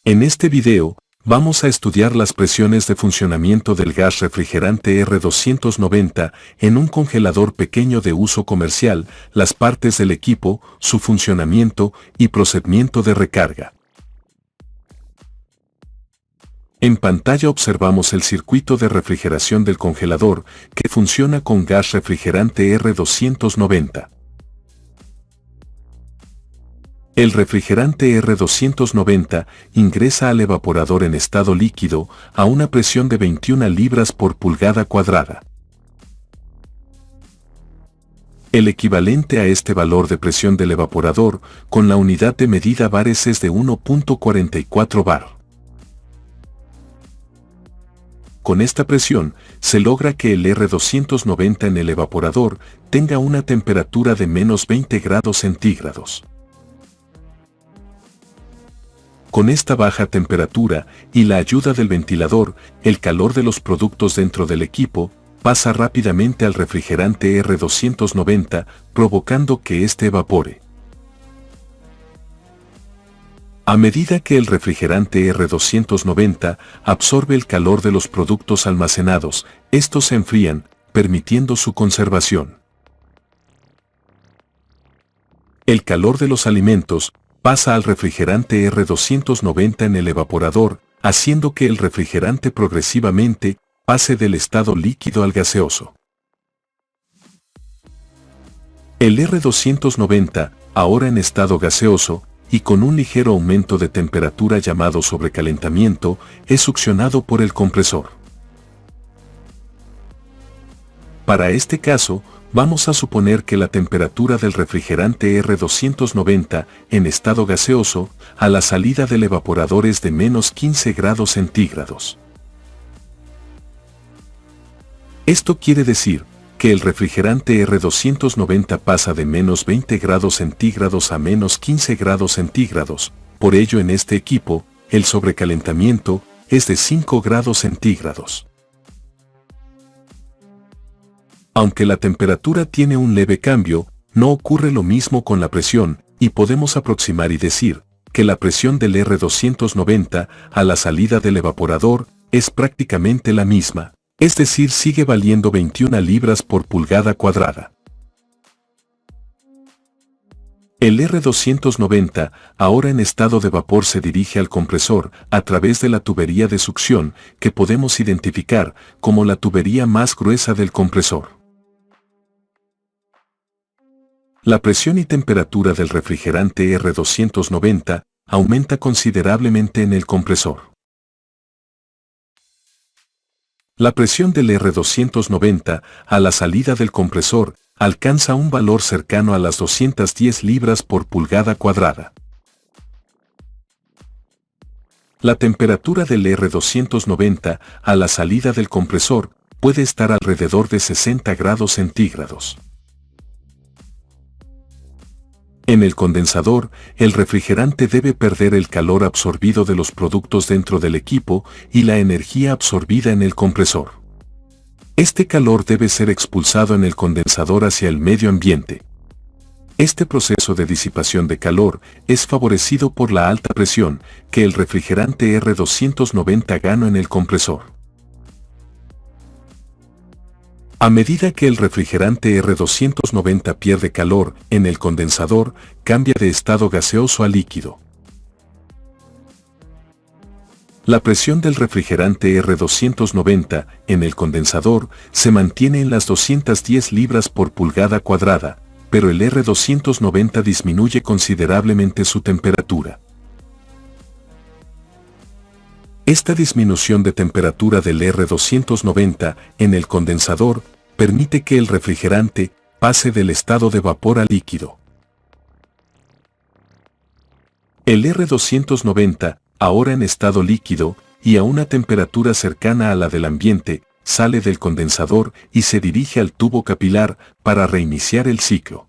En este video, vamos a estudiar las presiones de funcionamiento del gas refrigerante R290 en un congelador pequeño de uso comercial, las partes del equipo, su funcionamiento y procedimiento de recarga. En pantalla observamos el circuito de refrigeración del congelador, que funciona con gas refrigerante R290. El refrigerante R290 ingresa al evaporador en estado líquido a una presión de 21 libras por pulgada cuadrada. El equivalente a este valor de presión del evaporador con la unidad de medida bares es de 1.44 bar. Con esta presión, se logra que el R290 en el evaporador tenga una temperatura de menos 20 grados centígrados. Con esta baja temperatura y la ayuda del ventilador, el calor de los productos dentro del equipo pasa rápidamente al refrigerante R290, provocando que éste evapore. A medida que el refrigerante R290 absorbe el calor de los productos almacenados, estos se enfrían, permitiendo su conservación. El calor de los alimentos pasa al refrigerante R290 en el evaporador, haciendo que el refrigerante progresivamente pase del estado líquido al gaseoso. El R290, ahora en estado gaseoso, y con un ligero aumento de temperatura llamado sobrecalentamiento, es succionado por el compresor. Para este caso, vamos a suponer que la temperatura del refrigerante R290 en estado gaseoso a la salida del evaporador es de menos 15 grados centígrados. Esto quiere decir que el refrigerante R290 pasa de menos 20 grados centígrados a menos 15 grados centígrados, por ello en este equipo, el sobrecalentamiento es de 5 grados centígrados. Aunque la temperatura tiene un leve cambio, no ocurre lo mismo con la presión, y podemos aproximar y decir que la presión del R290 a la salida del evaporador es prácticamente la misma, es decir, sigue valiendo 21 libras por pulgada cuadrada. El R290, ahora en estado de vapor, se dirige al compresor a través de la tubería de succión que podemos identificar como la tubería más gruesa del compresor. La presión y temperatura del refrigerante R290 aumenta considerablemente en el compresor. La presión del R290 a la salida del compresor alcanza un valor cercano a las 210 libras por pulgada cuadrada. La temperatura del R290 a la salida del compresor puede estar alrededor de 60 grados centígrados. En el condensador, el refrigerante debe perder el calor absorbido de los productos dentro del equipo y la energía absorbida en el compresor. Este calor debe ser expulsado en el condensador hacia el medio ambiente. Este proceso de disipación de calor es favorecido por la alta presión que el refrigerante R290 gana en el compresor. A medida que el refrigerante R290 pierde calor en el condensador, cambia de estado gaseoso a líquido. La presión del refrigerante R290 en el condensador se mantiene en las 210 libras por pulgada cuadrada, pero el R290 disminuye considerablemente su temperatura. Esta disminución de temperatura del R290 en el condensador permite que el refrigerante pase del estado de vapor a líquido. El R290, ahora en estado líquido y a una temperatura cercana a la del ambiente, sale del condensador y se dirige al tubo capilar para reiniciar el ciclo.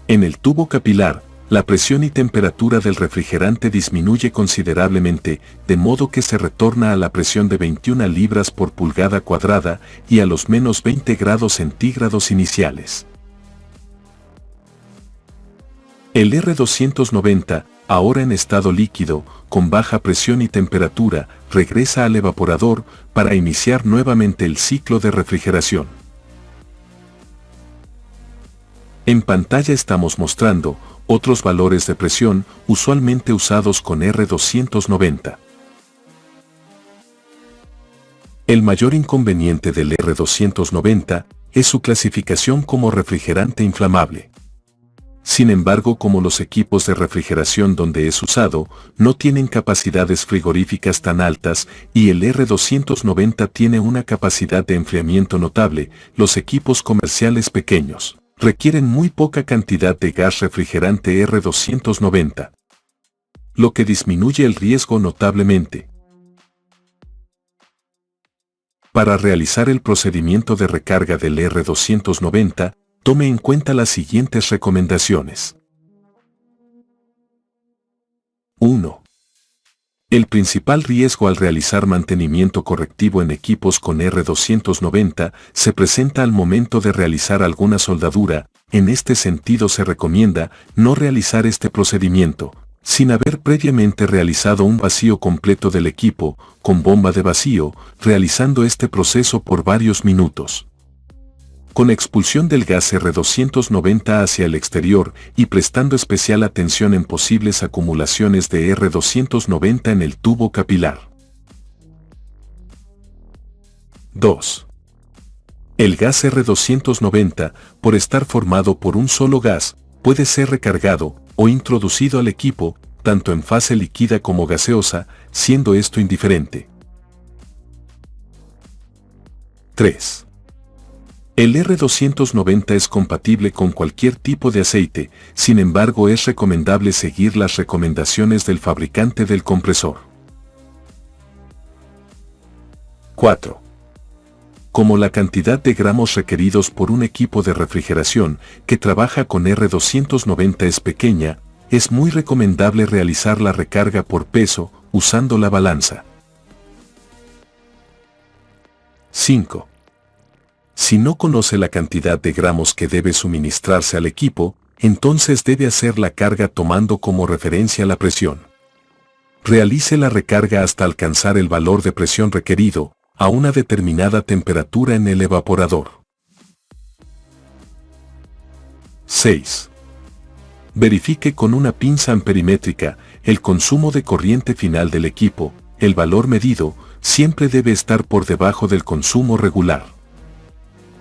En el tubo capilar, la presión y temperatura del refrigerante disminuye considerablemente, de modo que se retorna a la presión de 21 libras por pulgada cuadrada y a los menos 20 grados centígrados iniciales. El R290 ahora en estado líquido, con baja presión y temperatura, regresa al evaporador para iniciar nuevamente el ciclo de refrigeración. En pantalla estamos mostrando otros valores de presión usualmente usados con R290. El mayor inconveniente del R290 es su clasificación como refrigerante inflamable. Sin embargo, como los equipos de refrigeración donde es usado no tienen capacidades frigoríficas tan altas y el R290 tiene una capacidad de enfriamiento notable, los equipos comerciales pequeños requieren muy poca cantidad de gas refrigerante R290, lo que disminuye el riesgo notablemente. Para realizar el procedimiento de recarga del R290, tome en cuenta las siguientes recomendaciones. 1. El principal riesgo al realizar mantenimiento correctivo en equipos con R290 se presenta al momento de realizar alguna soldadura. En este sentido se recomienda no realizar este procedimiento sin haber previamente realizado un vacío completo del equipo con bomba de vacío, realizando este proceso por varios minutos, con expulsión del gas R290 hacia el exterior y prestando especial atención en posibles acumulaciones de R290 en el tubo capilar. 2. El gas R290, por estar formado por un solo gas, puede ser recargado o introducido al equipo, tanto en fase líquida como gaseosa, siendo esto indiferente. 3. El R290 es compatible con cualquier tipo de aceite, sin embargo es recomendable seguir las recomendaciones del fabricante del compresor. 4. Como la cantidad de gramos requeridos por un equipo de refrigeración que trabaja con R290 es pequeña, es muy recomendable realizar la recarga por peso usando la balanza. 5. Si no conoce la cantidad de gramos que debe suministrarse al equipo, entonces debe hacer la carga tomando como referencia la presión. Realice la recarga hasta alcanzar el valor de presión requerido, a una determinada temperatura en el evaporador. 6. Verifique con una pinza amperimétrica el consumo de corriente final del equipo. El valor medido siempre debe estar por debajo del consumo regular.